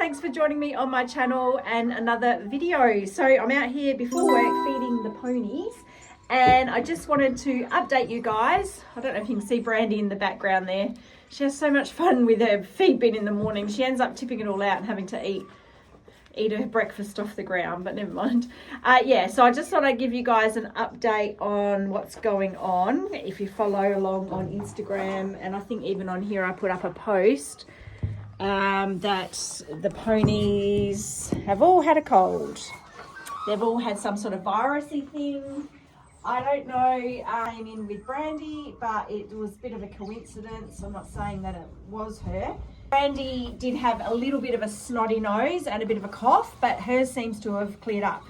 thanks for joining me on my channel and another video. So I'm out here before work feeding the ponies, and I just wanted to update you guys. I don't know if you can see Brandy in the background there. She has so much fun with her feed bin in the morning. She ends up tipping it all out and having to eat her breakfast off the ground, but never mind. Yeah, so I just thought I'd give you guys an update on what's going on. If you follow along on Instagram, and I think even on here I put up a post that the ponies have all had a cold. They've all had some sort of virusy thing. I don't know, I came in with Brandy, but it was a bit of a coincidence. I'm not saying that it was her. Brandy did have a little bit of a snotty nose and a bit of a cough, but hers seems to have cleared up.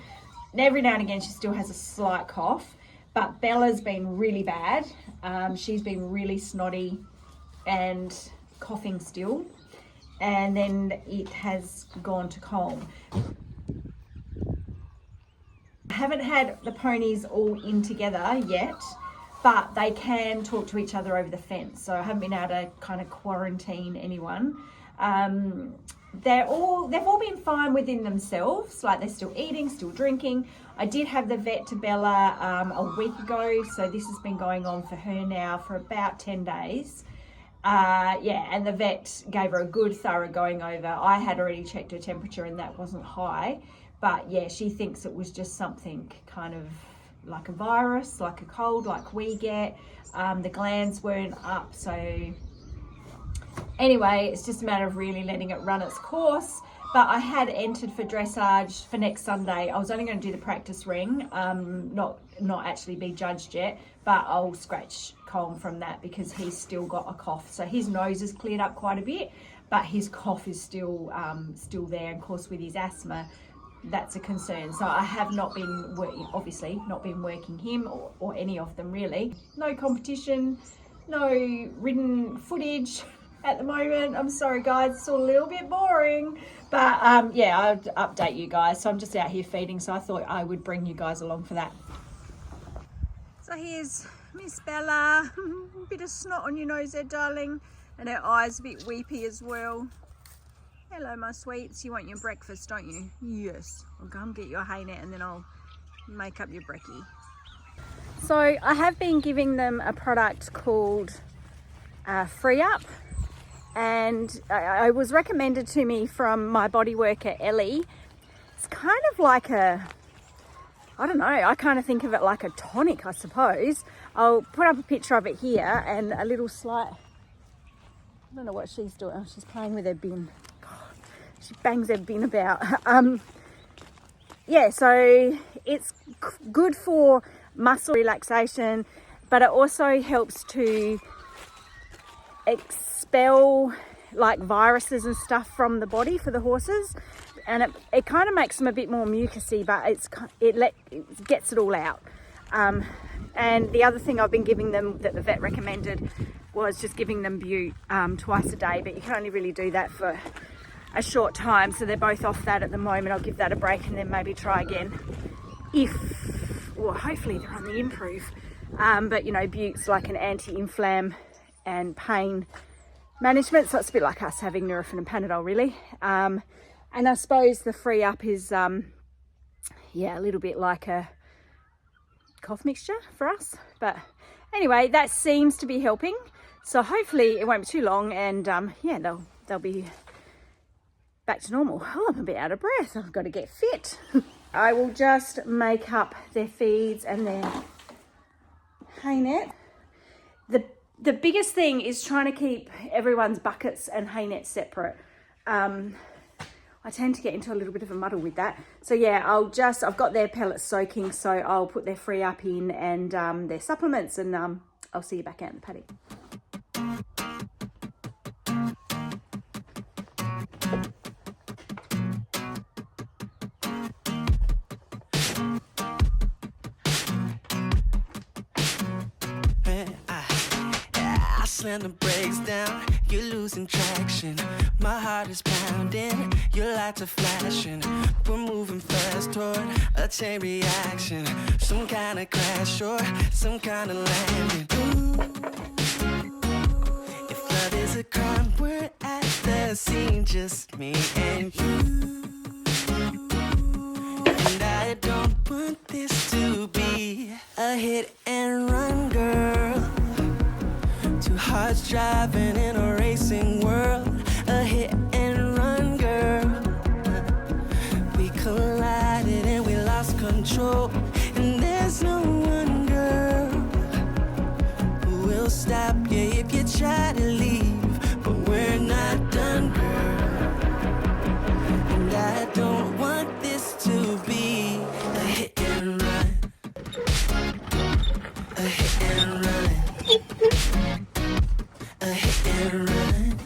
And every now and again she still has a slight cough, but Bella's been really bad. She's been really snotty and coughing still, and then it has gone to calm. I haven't had the ponies all in together yet, but they can talk to each other over the fence. So I haven't been able to kind of quarantine anyone. They've all been fine within themselves. Like, they're still eating, still drinking. I did have the vet to Bella a week ago. So this has been going on for her now for about 10 days. Yeah, and the vet gave her a good thorough going over. I had already checked her temperature and that wasn't high. But yeah, she thinks it was just something kind of like a virus, like a cold, like we get. The glands weren't up, so anyway, it's just a matter of really letting it run its course. But I had entered for dressage for next Sunday. I was only going to do the practice ring, not actually be judged yet, but I'll scratch Colm from that because he's still got a cough. So his nose has cleared up quite a bit, but his cough is still there. And of course, with his asthma, that's a concern. So I have not been working, obviously not been working him or any of them really. No competition, no ridden footage at the moment. I'm sorry guys, it's all a little bit boring, but yeah, I'll update you guys. So I'm just out here feeding, so I thought I would bring you guys along for that. So here's Miss Bella. A bit of snot on your nose there, darling, and her eyes a bit weepy as well. Hello, my sweets. You want your breakfast, don't you? Yes. I'll come get your hay net and then I'll make up your brekkie. So I have been giving them a product called Free Up, and it was recommended to me from my body worker, Ellie. It's kind of like a, I don't know, I kind of think of it like a tonic, I suppose. I'll put up a picture of it here and a little slight, I don't know what she's doing. Oh, she's playing with her bin. She bangs her bin about. Yeah, so it's good for muscle relaxation, but it also helps to expel like viruses and stuff from the body for the horses, and it kind of makes them a bit more mucousy, but it gets it all out. And the other thing I've been giving them that the vet recommended was just giving them bute twice a day, but you can only really do that for a short time, so they're both off that at the moment. I'll give that a break and then maybe try again well, hopefully they're on the improve. But you know, bute's like an anti-inflam and pain management, so it's a bit like us having Nurofen and Panadol really. And I suppose the Free Up is yeah, a little bit like a cough mixture for us, but anyway, that seems to be helping, so hopefully it won't be too long, and yeah, they'll be back to normal. Oh, I'm a bit out of breath. I've got to get fit. I will just make up their feeds and their hay net. The biggest thing is trying to keep everyone's buckets and hay nets separate. I tend to get into a little bit of a muddle with that. So yeah, I've got their pellets soaking, so I'll put their Free Up in and their supplements, and I'll see you back out in the paddock. Slam the brakes down, you're losing traction. My heart is pounding, your lights are flashing. We're moving fast toward a chain reaction. Some kind of crash or some kind of landing. Ooh. If love is a crime, we're at the the scene, just me and you. And I don't want this to be a hit and run, girl. Two hearts driving in a racing world. A hit and run, girl. We collided and we lost control. And there's no one, girl, who will stop you if you try to leave. But we're not done, girl. And I don't want this to be a hit and run. A hit and run. A hit and run.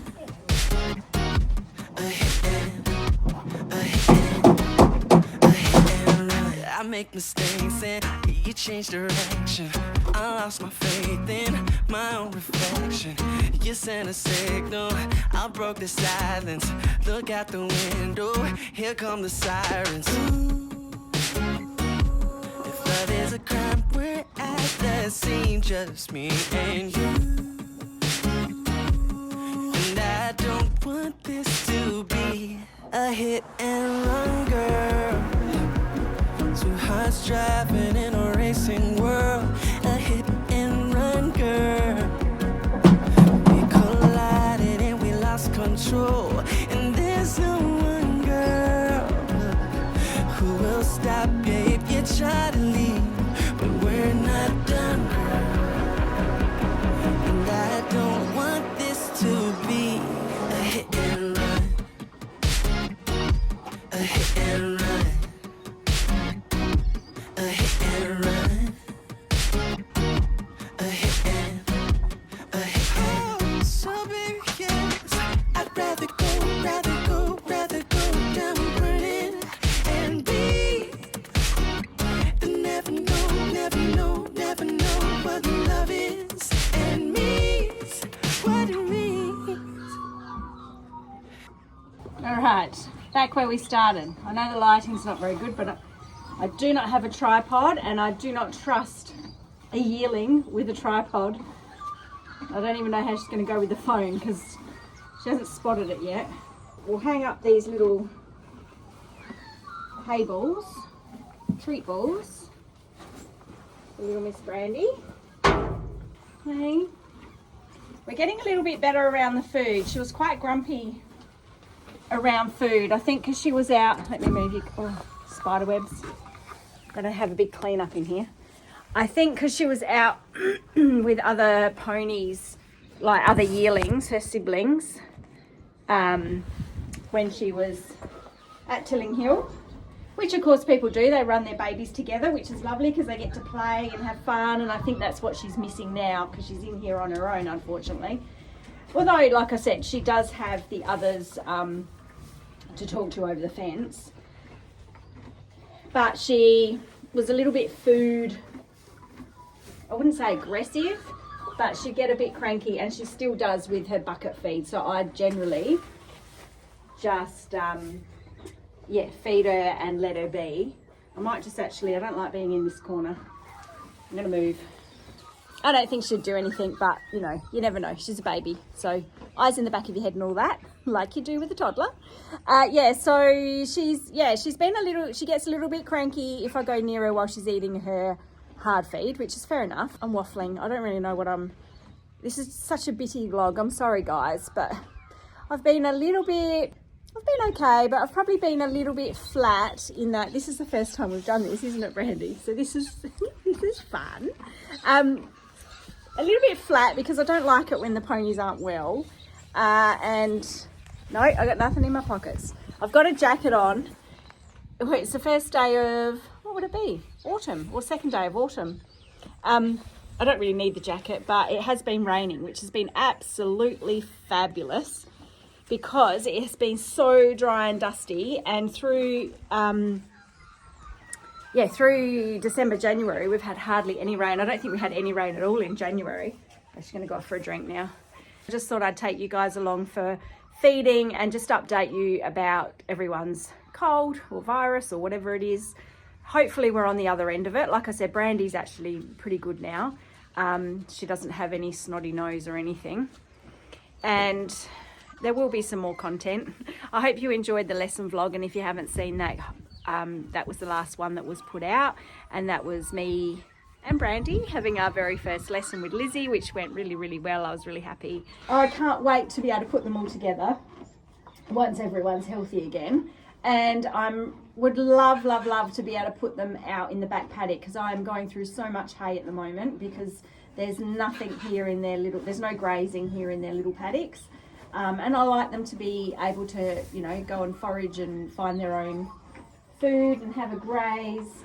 A hit and run. I make mistakes and you change direction. I lost my faith in my own reflection. You sent a signal, I broke the silence. Look out the window, here come the sirens. If love is a crime, we're at the scene, just me and you. And I don't want this to be a hit and run, girl. Two hearts driving in a racing world. A hit and run, girl. We collided and we lost control. And there's no one, girl, who will stop you if you try to leave. But we're not done, girl. And I don't want this to be a hit and run. A hit and run. A hit and run. A hit and oh, so baby, yes. I'd rather go down burning and be and never know what love is and means, what it means. All right, back where we started. I know the lighting's not very good, but I do not have a tripod and I do not trust a yearling with a tripod. I don't even know how she's going to go with the phone because she hasn't spotted it yet. We'll hang up these little hay balls, treat balls, for little Miss Brandy. Okay. We're getting a little bit better around the food. She was quite grumpy around food, I think, because she was out. Let me move you. Oh, spider webs. Gonna have a big clean up in here. I think because she was out with other ponies, like other yearlings, her siblings, when she was at Tilling Hill, which of course people do. They run their babies together, which is lovely because they get to play and have fun, and I think that's what she's missing now because she's in here on her own, unfortunately. Although, like I said, she does have the others to talk to over the fence. But she was a little bit food, I wouldn't say aggressive, but she'd get a bit cranky, and she still does with her bucket feed. So I generally just, feed her and let her be. I might just actually, I don't like being in this corner. I'm going to move. I don't think she'd do anything, but you know, you never know. She's a baby, so eyes in the back of your head and all that, like you do with a toddler. So she's been a little. She gets a little bit cranky if I go near her while she's eating her hard feed, which is fair enough. I'm waffling. I don't really know what I'm. This is such a bitty vlog. I'm sorry, guys, but I've been a little bit. I've been okay, but I've probably been a little bit flat in that this is the first time we've done this, isn't it, Brandy? So this is this is fun. A little bit flat because I don't like it when the ponies aren't well. And no, I got nothing in my pockets. I've got a jacket on. It's the first day of, what would it be? Autumn, or second day of autumn. I don't really need the jacket, but it has been raining, which has been absolutely fabulous because it has been so dry and dusty, and through December, January, we've had hardly any rain. I don't think we had any rain at all in January. I'm just going to go for a drink now. I just thought I'd take you guys along for feeding and just update you about everyone's cold or virus or whatever it is. Hopefully we're on the other end of it. Like I said, Brandy's actually pretty good now. She doesn't have any snotty nose or anything. And there will be some more content. I hope you enjoyed the lesson vlog, and if you haven't seen that, that was the last one that was put out, and that was me and Brandy having our very first lesson with Lizzie, which went really, really well. I was really happy. I can't wait to be able to put them all together once everyone's healthy again. And would love to be able to put them out in the back paddock, because I'm going through so much hay at the moment because there's nothing here in their little, there's no grazing here in their little paddocks. And I like them to be able to, you know, go and forage and find their own food and have a graze.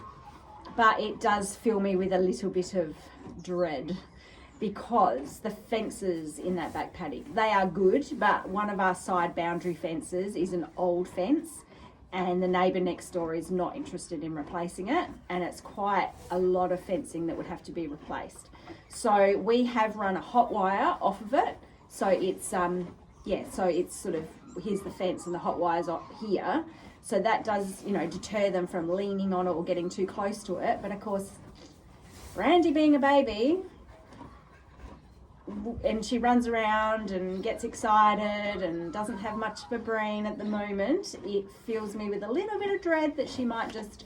But it does fill me with a little bit of dread, because the fences in that back paddock, they are good, but one of our side boundary fences is an old fence, and the neighbour next door is not interested in replacing it, and it's quite a lot of fencing that would have to be replaced. So we have run a hot wire off of it, so it's so it's sort of, here's the fence and the hot wire's up here. So that does, you know, deter them from leaning on it or getting too close to it. But of course, Brandy being a baby, and she runs around and gets excited and doesn't have much of a brain at the moment, it fills me with a little bit of dread that she might just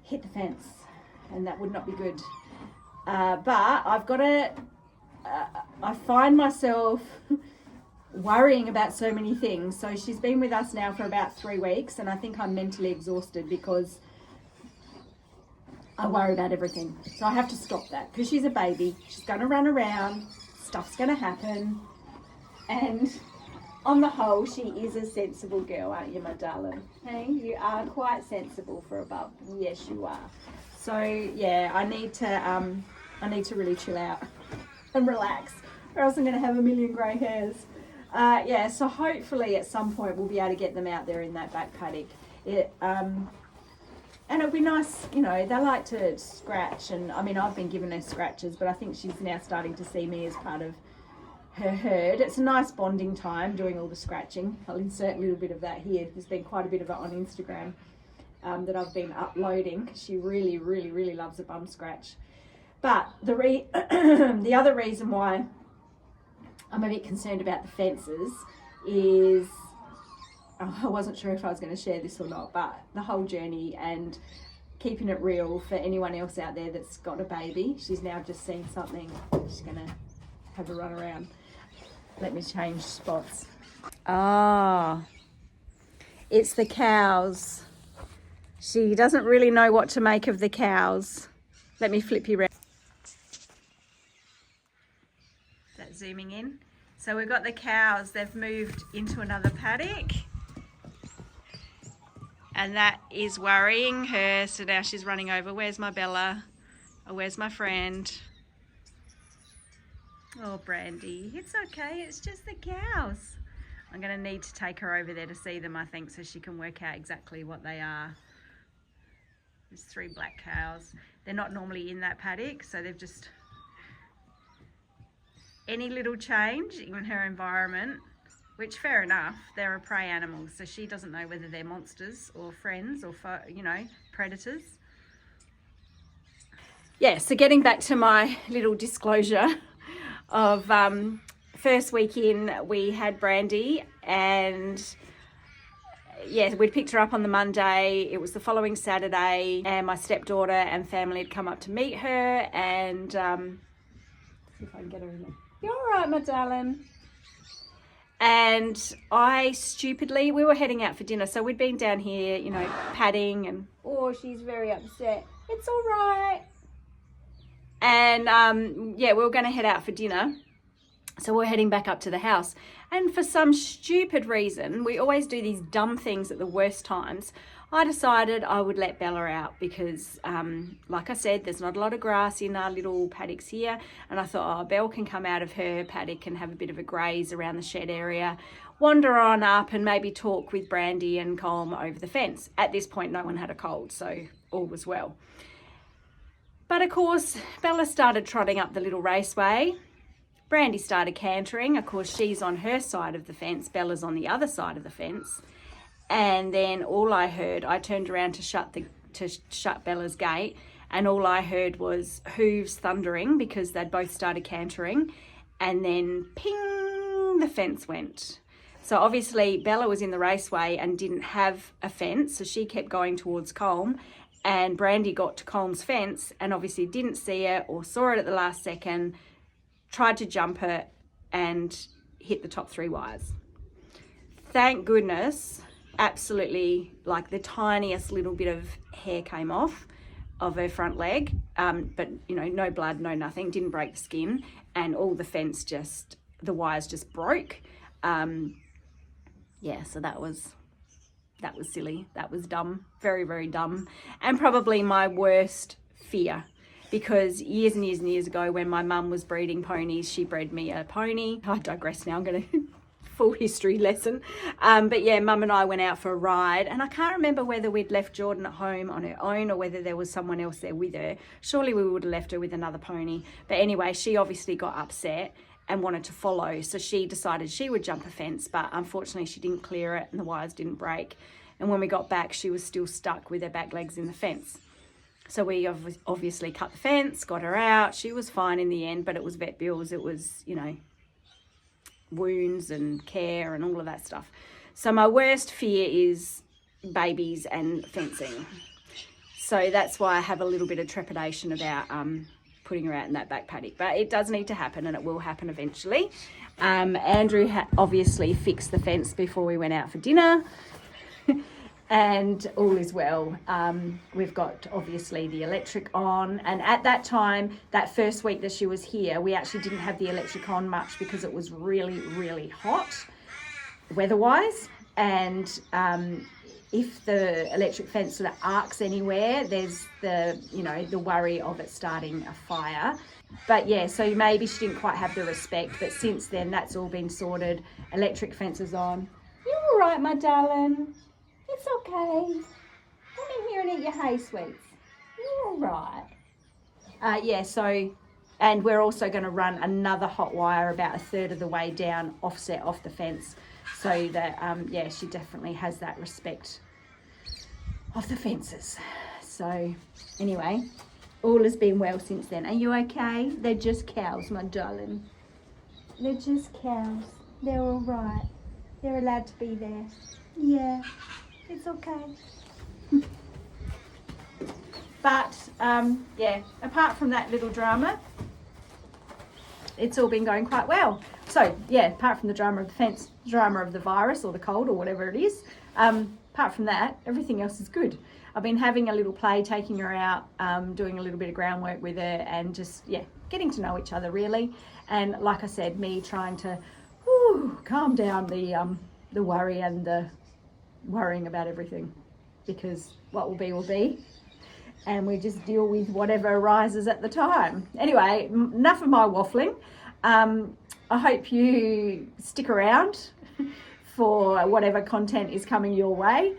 hit the fence, and that would not be good. But I've got to, I find myself worrying about so many things. So she's been with us now for about 3 weeks, and I think I'm mentally exhausted because I worry about everything. So I have to stop that, because she's a baby, she's going to run around, stuff's going to happen, and on the whole she is a sensible girl, aren't you, my darling? Hey, you are quite sensible for a bub. Yes, you are. So yeah, I need to really chill out and relax, or else I'm going to have a million grey hairs. Yeah, so hopefully at some point we'll be able to get them out there in that back paddock. And it'll be nice, you know, they like to scratch, and I mean, I've been giving her scratches, but I think she's now starting to see me as part of her herd. It's a nice bonding time doing all the scratching. I'll insert a little bit of that here. There's been quite a bit of it on Instagram that I've been uploading, because she really, really, really loves a bum scratch. But the other reason why I'm a bit concerned about the fences is, I wasn't sure if I was going to share this or not, but the whole journey and keeping it real for anyone else out there that's got a baby. She's now just seen something. She's going to have a run around. Let me change spots. Ah, it's the cows. She doesn't really know what to make of the cows. Let me flip you around. Zooming in. So we've got the cows, they've moved into another paddock, and that is worrying her. So now she's running over. Where's my Bella? Oh, where's my friend? Oh, Brandy, it's okay, it's just the cows. I'm going to need to take her over there to see them, I think, so she can work out exactly what they are. There's 3 black cows. They're not normally in that paddock, so they've just, any little change in her environment, which fair enough, they're a prey animal, so she doesn't know whether they're monsters or friends or, you know, predators. Yeah, so getting back to my little disclosure of first week in, we had Brandy, and yeah, we'd picked her up on the Monday. It was the following Saturday, and my stepdaughter and family had come up to meet her, and see if I can get her in there. You're all right, my darling. And I stupidly, we were heading out for dinner, so we'd been down here, you know, padding, and oh, she's very upset. It's all right. And yeah, we were going to head out for dinner, so we're heading back up to the house. And for some stupid reason, we always do these dumb things at the worst times. I decided I would let Bella out because, like I said, there's not a lot of grass in our little paddocks here. And I thought, oh, Belle can come out of her paddock and have a bit of a graze around the shed area, wander on up and maybe talk with Brandy and Colm over the fence. At this point, no one had a cold, so all was well. But of course, Bella started trotting up the little raceway. Brandy started cantering. Of course, she's on her side of the fence. Bella's on the other side of the fence. And then all I heard, I turned around to shut Bella's gate, and all I heard was hooves thundering because they'd both started cantering. And then ping, the fence went. So obviously Bella was in the raceway and didn't have a fence, so she kept going towards Colm, and Brandy got to Colm's fence and obviously didn't see it or saw it at the last second, tried to jump it and hit the top 3 wires. Thank goodness, absolutely, like the tiniest little bit of hair came off of her front leg, but you know, no blood, no nothing, didn't break the skin, and all the fence the wires just broke. Yeah, so that was silly. That was dumb, very, very dumb, and probably my worst fear, because years and years and years ago when my mum was breeding ponies, she bred me a pony. I digress now, I'm going to full history lesson. But yeah, Mum and I went out for a ride, and I can't remember whether we'd left Jordan at home on her own or whether there was someone else there with her. Surely we would have left her with another pony. But anyway, she obviously got upset and wanted to follow, so she decided she would jump a fence, but unfortunately she didn't clear it and the wires didn't break. And when we got back, she was still stuck with her back legs in the fence. So we obviously cut the fence, got her out. She was fine in the end, but it was vet bills. It was, you know, wounds and care and all of that stuff. So my worst fear is babies and fencing. So that's why I have a little bit of trepidation about putting her out in that back paddock. But it does need to happen, and it will happen eventually. Andrew obviously fixed the fence before we went out for dinner. And all is well. We've got obviously the electric on, and at that time, that first week that she was here, we actually didn't have the electric on much because it was really, really hot weather-wise, and if the electric fence sort of arcs anywhere, there's the, you know, the worry of it starting a fire. But yeah, so maybe she didn't quite have the respect, but since then that's all been sorted. Electric fence is on. You're all right, my darling. It's okay. Come in here and eat your hay sweets. You're all right. Yeah, so, and we're also going to run another hot wire about 1/3 of the way down, offset off the fence, so that, yeah, she definitely has that respect of the fences. So, anyway, all has been well since then. Are you okay? They're just cows, my darling. They're just cows. They're all right. They're allowed to be there. Yeah. It's okay. But, yeah, apart from that little drama, it's all been going quite well. So, yeah, apart from the drama of the fence, drama of the virus or the cold or whatever it is, apart from that, everything else is good. I've been having a little play, taking her out, doing a little bit of groundwork with her, and just, yeah, getting to know each other really. And like I said, me trying to calm down the worry and the worrying about everything, because what will be, and we just deal with whatever arises at the time. Anyway, enough of my waffling. I hope you stick around for whatever content is coming your way.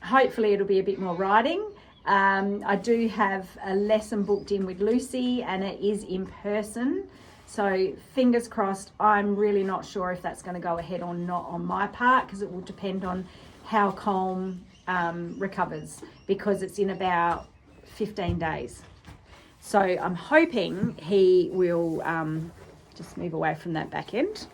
Hopefully it'll be a bit more riding. I do have a lesson booked in with Lucy, and it is in person, so fingers crossed. I'm really not sure if that's going to go ahead or not on my part, because it will depend on how Colm recovers, because it's in about 15 days. So I'm hoping he will, just move away from that back end.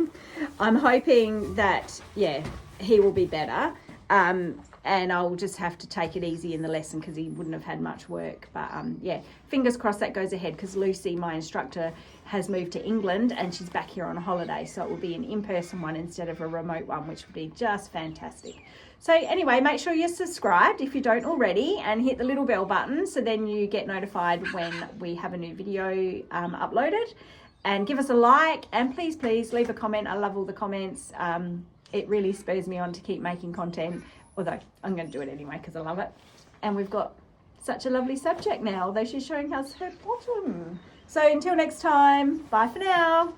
I'm hoping that, yeah, he will be better. And I'll just have to take it easy in the lesson because he wouldn't have had much work. But yeah, fingers crossed that goes ahead, because Lucy, my instructor, has moved to England and she's back here on a holiday. So it will be an in-person one instead of a remote one, which would be just fantastic. So anyway, make sure you're subscribed if you don't already, and hit the little bell button so then you get notified when we have a new video uploaded. And give us a like, and please leave a comment. I love all the comments. It really spurs me on to keep making content, although I'm going to do it anyway because I love it. And we've got such a lovely subject now, although she's showing us her bottom. So until next time, bye for now.